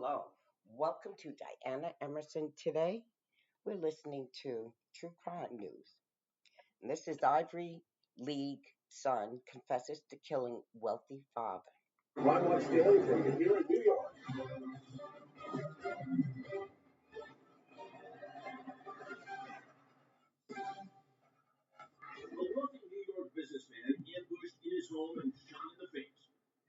Hello. Welcome to Diana Emerson today. We're listening to True Crime News. And this is Ivey League Son confesses to killing wealthy father. Crime Watch Daily from here in New York. A wealthy New York businessman ambushed in his home and shot in the face.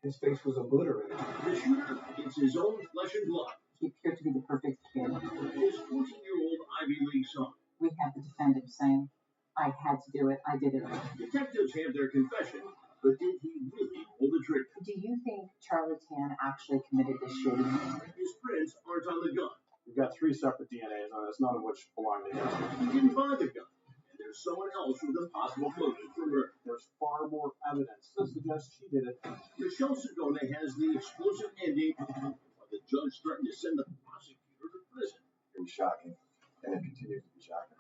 His face was obliterated. The shooter, it's his own flesh and blood. He appeared to be the perfect kid. His 14-year-old Ivy League son. We had the defendant saying, I had to do it, I did it. Detectives have their confession, but did he really pull the trigger? Do you think Charlie Tan actually committed this shooting? His prints aren't on the gun. We've got 3 separate DNAs on this, none of which belong to him. He didn't buy the gun. And there's someone else with a possible motive for murder. There's far more evidence to suggest she did it. Michelle Segona has the explosive ending, but the judge threatened to send the prosecutor to prison. It was shocking, and it continues to be shocking.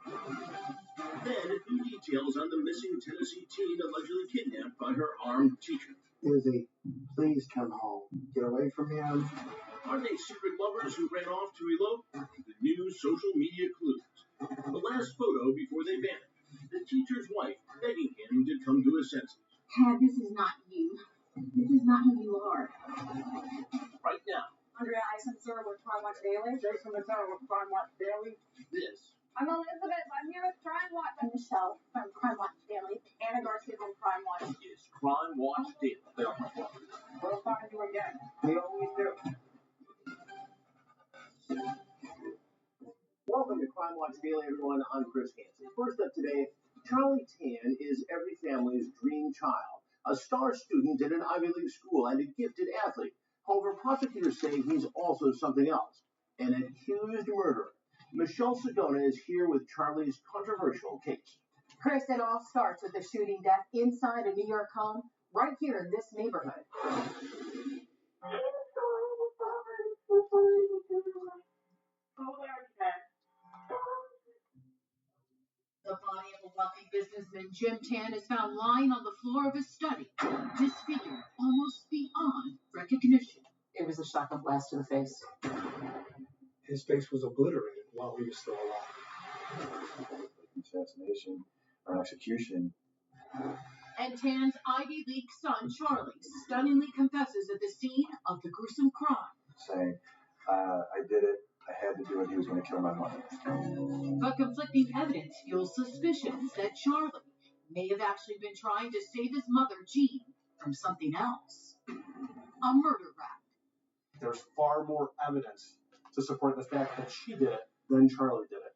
Then, new details on the missing Tennessee teen allegedly kidnapped by her armed teacher. Izzy, please come home. Get away from him. Are they secret lovers who ran off to elope? The new social media clues. The last photo before they vanished. The teacher's wife begging him to come to his senses. Tad, this is not you. This is not who you are. Right now, Andrea Eisenser with Crime Watch Daily. Jason Mattel with Crime Watch Daily. this I'm Elizabeth. I'm here with Crime Watch. I'm Michelle from Crime Watch Daily. Anna Garcia from Crime Watch. is Crime Watch Daily. We'll find you again. We always do. Welcome to Crime Watch Daily, everyone. I'm Chris Hansen. First up today, Charlie Tan is every family's dream child. A star student at an Ivy League school and a gifted athlete. However, prosecutors say he's also something else, an accused murderer. Michelle Segona is here with Charlie's controversial case. Chris, it all starts with a shooting death inside a New York home, right here in this neighborhood. The body of a wealthy businessman, Jim Tan, is found lying on the floor of his study, disfigured almost beyond recognition. It was a shocking blast to the face. His face was obliterated while he was still alive. Assassination or execution. And Tan's Ivy League son, Charlie, stunningly confesses at the scene of the gruesome crime. Saying, I did it, I had to do it, he was going to kill my mother. But conflicting evidence fuels suspicions that Charlie may have actually been trying to save his mother, Jean, from something else. A murder rap. There's far more evidence to support the fact that she did it than Charlie did it.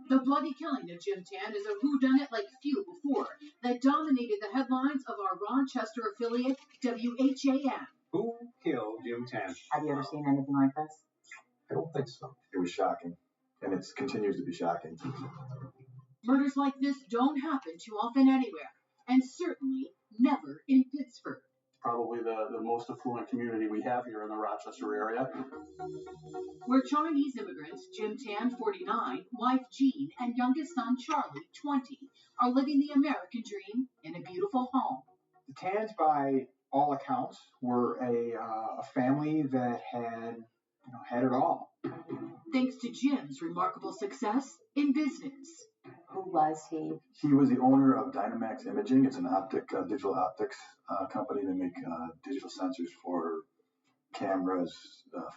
The bloody killing of Jim Tan is a whodunit like few before that dominated the headlines of our Rochester affiliate, WHAM. Who killed Jim Tan? Have you ever seen anything like this? I don't think so. It was shocking, and it continues to be shocking. Murders like this don't happen too often anywhere, and certainly never in Pittsburgh. Probably the most affluent community we have here in the Rochester area. Where Chinese immigrants, Jim Tan, 49, wife Jean, and youngest son Charlie, 20, are living the American dream in a beautiful home. The Tans, by all accounts, were a family that had it all. Thanks to Jim's remarkable success in business. Who was he? He was the owner of Dynamax Imaging. It's an digital optics company. They make digital sensors for cameras,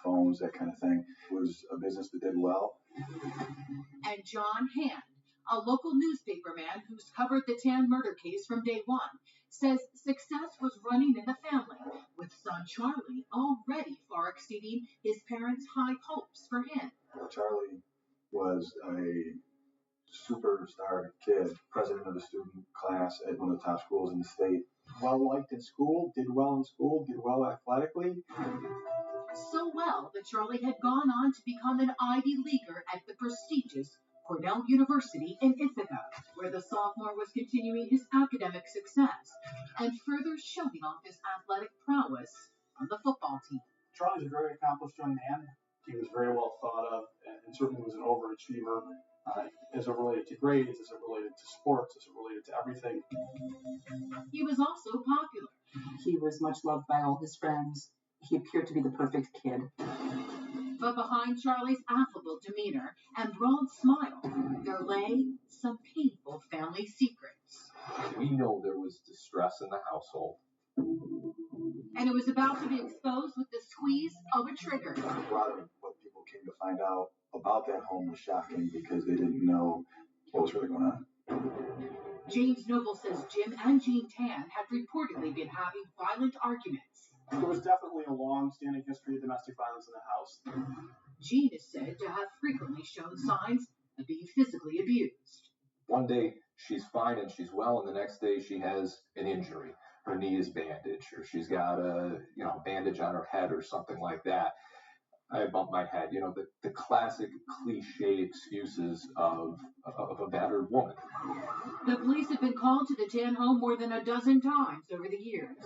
phones, that kind of thing. It was a business that did well. And John Hand, a local newspaperman who's covered the Tan murder case from day one, says success was running in the family, with son Charlie already far exceeding his parents' high hopes for him. Charlie was a superstar kid, president of the student class at one of the top schools in the state. Well liked in school, did well in school, did well athletically. So well that Charlie had gone on to become an Ivy Leaguer at the prestigious Cornell University in Ithaca, where the sophomore was continuing his academic success and further showing off his athletic prowess on the football team. Charlie's a very accomplished young man. He was very well thought of and certainly was an overachiever. As it related to grades, as it related to sports, as it related to everything. He was also popular. He was much loved by all his friends. He appeared to be the perfect kid. But behind Charlie's affable demeanor and broad smile, there lay some painful family secrets. We know there was distress in the household. And it was about to be exposed with the squeeze of a trigger. A lot of what people came to find out about that home was shocking because they didn't know what was really going on. James Noble says Jim and Jean Tan had reportedly been having violent arguments. There was definitely a long-standing history of domestic violence in the house. Jean is said to have frequently shown signs of being physically abused. One day she's fine and she's well, and the next day she has an injury. Her knee is bandaged, or she's got a bandage on her head or something like that. I bumped my head. The classic cliche excuses of a battered woman. The police have been called to the Tan home more than a dozen times over the years.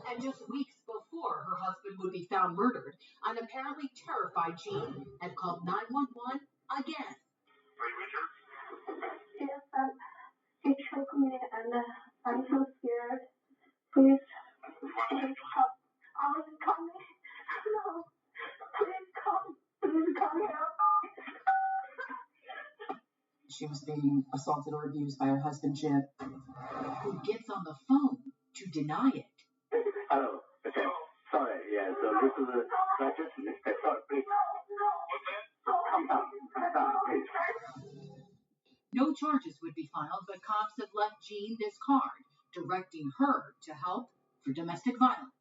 And just weeks before her husband would be found murdered, an apparently terrified Jean had called 911 again. Yes, he choked me and I'm so scared. Please help. I was coming. No. Please come. Please come help. She was being assaulted or abused by her husband, Jim, who gets on the phone to deny it. Hello. Okay. Sorry. Yeah. So this is a. Sorry, please. Come down, please. No charges would be filed, but cops have left Jean this card, directing her to help for domestic violence.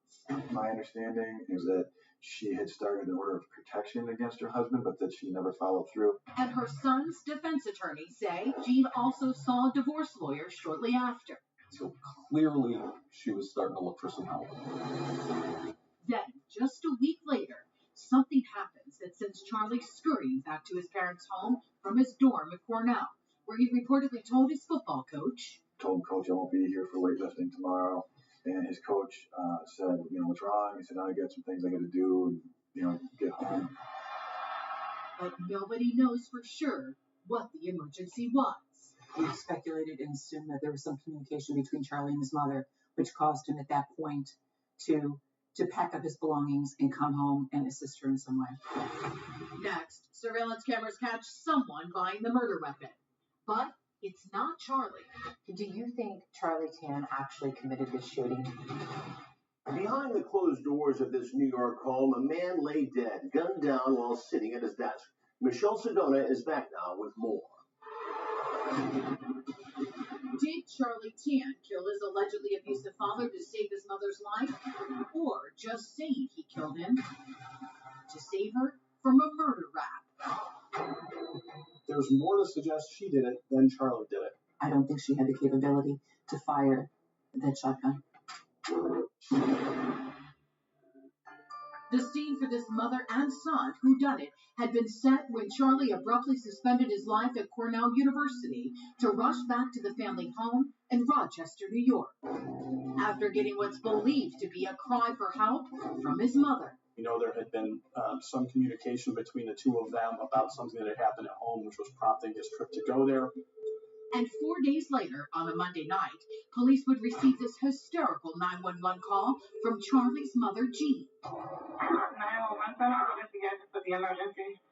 My understanding is that she had started an order of protection against her husband, but that she never followed through. And her son's defense attorneys say Jean also saw a divorce lawyer shortly after. So clearly she was starting to look for some help. Then, just a week later, something happens that sends Charlie scurrying back to his parents' home from his dorm at Cornell, where he reportedly told his football coach, Told him, Coach, I won't be here for weightlifting tomorrow. And his coach said, what's wrong? He said, I got some things I got to do and, get home. But nobody knows for sure what the emergency was. We speculated and assumed that there was some communication between Charlie and his mother, which caused him at that point to pack up his belongings and come home and assist her in some way. Next, surveillance cameras catch someone buying the murder weapon. But it's not Charlie. Do you think Charlie Tan actually committed this shooting? Behind the closed doors of this New York home, a man lay dead, gunned down while sitting at his desk. Michelle Sedona is back now with more. Did Charlie Tan kill his allegedly abusive father to save his mother's life? Or just say he killed him to save her from a murder rap? There's more to suggest she did it than Charlie did it. I don't think she had the capability to fire that shotgun. The scene for this mother and son whodunit had been set when Charlie abruptly suspended his life at Cornell University to rush back to the family home in Rochester, New York, after getting what's believed to be a cry for help from his mother. There had been some communication between the two of them about something that had happened at home, which was prompting his trip to go there. And 4 days later, on a Monday night, police would receive this hysterical 911 call from Charlie's mother, Jean. 911 center, what is the address of the emergency?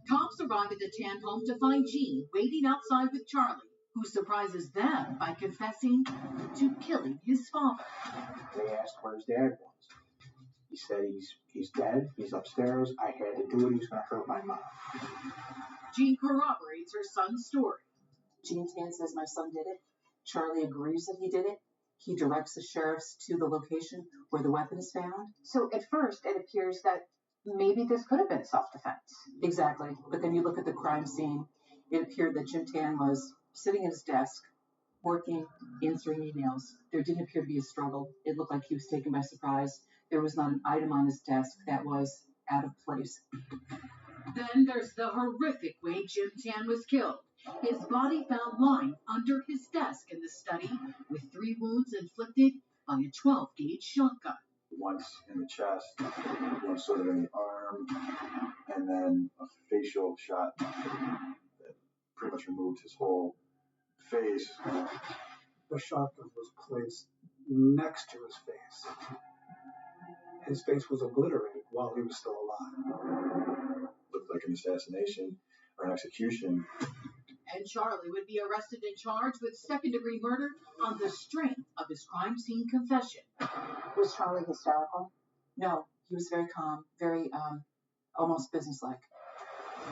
Cops arrive at the Tan home to find Jean waiting outside with Charlie, who surprises them by confessing to killing his father. They asked where his dad was. He said he's dead, he's upstairs, I had to do it, he was going to hurt my mom. Jean corroborates her son's story. Jean Tan says my son did it. Charlie agrees that he did it. He directs the sheriffs to the location where the weapon is found. So at first it appears that maybe this could have been self-defense. Exactly. But then you look at the crime scene, it appeared that Jim Tan was sitting at his desk, working, answering emails. There didn't appear to be a struggle. It looked like he was taken by surprise. There was not an item on his desk that was out of place. Then there's the horrific way Jim Tan was killed. His body found lying under his desk in the study with 3 wounds inflicted by a 12-gauge shotgun. Once in the chest, once sort of in the arm, and then a facial shot that pretty much removed his whole face. The shotgun was placed next to his face. His face was obliterated while he was still alive. Looked like an assassination or an execution. And Charlie would be arrested and charged with second-degree murder on the strength of his crime scene confession. Was Charlie hysterical? No, he was very calm, very, almost businesslike.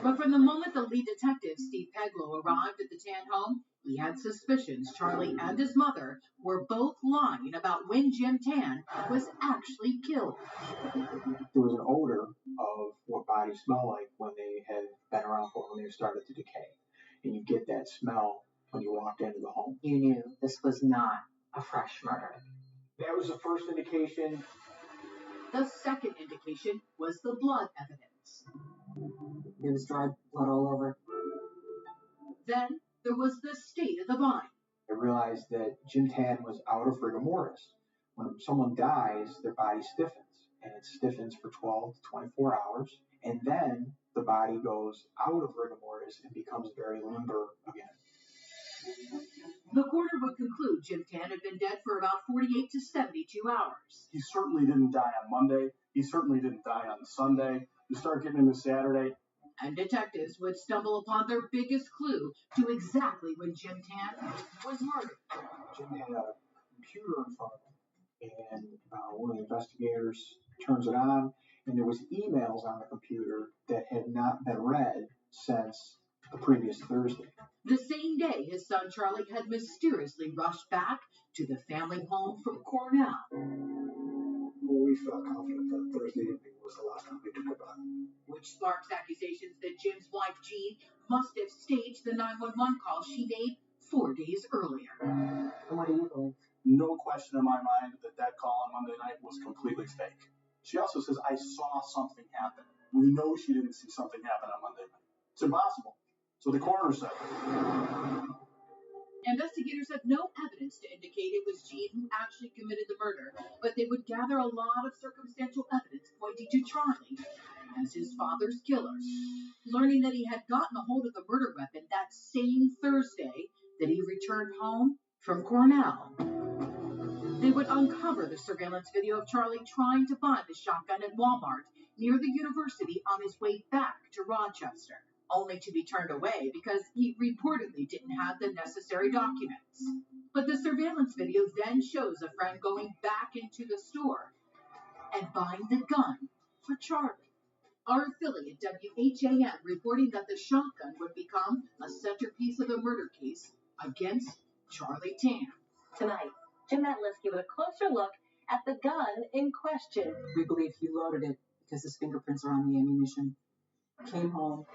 But from the moment the lead detective, Steve Peglow, arrived at the Tan home, he had suspicions Charlie and his mother were both lying about when Jim Tan was actually killed. There was an odor of what bodies smell like when they have been around for when they started to decay. And you get that smell when you walked into the home. You knew this was not a fresh murder. That was the first indication. The second indication was the blood evidence. There was dried blood all over. Then there was the state of the body. I realized that Jim Tan was out of rigor mortis. When someone dies, their body stiffens, and it stiffens for 12 to 24 hours, and then the body goes out of rigor mortis and becomes very limber again. The coroner would conclude Jim Tan had been dead for about 48 to 72 hours. He certainly didn't die on Monday. He certainly didn't die on Sunday. You start getting into Saturday. And detectives would stumble upon their biggest clue to exactly when Jim Tan was murdered. Jim had a computer in front of him, and one of the investigators turns it on, and there was emails on the computer that had not been read since the previous Thursday. The same day, his son Charlie had mysteriously rushed back to the family home from Cornell. Well, we felt confident that Thursday evening was the last time we took a bath. Which sparks accusations that Jim's wife, Jean, must have staged the 911 call she made 4 days earlier. And what do you believe? No question in my mind that call on Monday night was completely fake. She also says, I saw something happen. We know she didn't see something happen on Monday night. It's impossible. So the coroner said. Investigators have no evidence to indicate it was Jean who actually committed the murder, but they would gather a lot of circumstantial evidence pointing to Charlie as his father's killer. Learning that he had gotten a hold of the murder weapon that same Thursday that he returned home from Cornell. They would uncover the surveillance video of Charlie trying to buy the shotgun at Walmart near the university on his way back to Rochester, only to be turned away because he reportedly didn't have the necessary documents. But the surveillance video then shows a friend going back into the store and buying the gun for Charlie. Our affiliate, WHAM, reporting that the shotgun would become a centerpiece of the murder case against Charlie Tan. Tonight, Jim Matlisky with a closer look at the gun in question. We believe he loaded it because his fingerprints are on the ammunition. Came home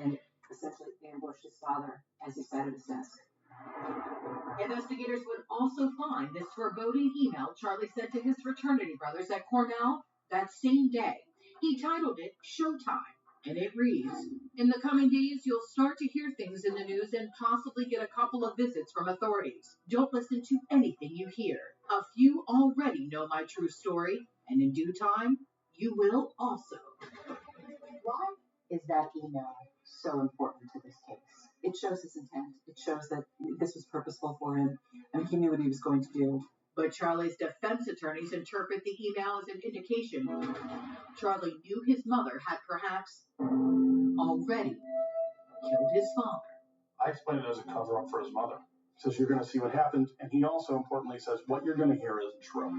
and essentially ambushed his father as he sat at his desk. Investigators would also find this foreboding email Charlie sent to his fraternity brothers at Cornell that same day. He titled it Showtime, and it reads, in the coming days, you'll start to hear things in the news and possibly get a couple of visits from authorities. Don't listen to anything you hear. A few already know my true story, and in due time, you will also. Why is that email so important to this case? It shows his intent. It shows that this was purposeful for him, and he knew what he was going to do. But Charlie's defense attorneys interpret the email as an indication Charlie knew his mother had perhaps already killed his father. I explained it as a cover-up for his mother. He says, you're going to see what happened. And he also importantly says, what you're going to hear isn't true.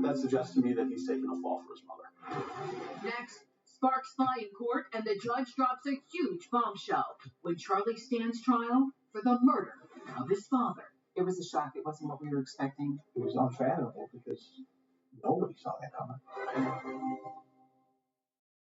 That suggests to me that he's taken a fall for his mother. Next, sparks fly in court, and the judge drops a huge bombshell when Charlie stands trial for the murder of his father. It was a shock. It wasn't what we were expecting. It was unfathomable because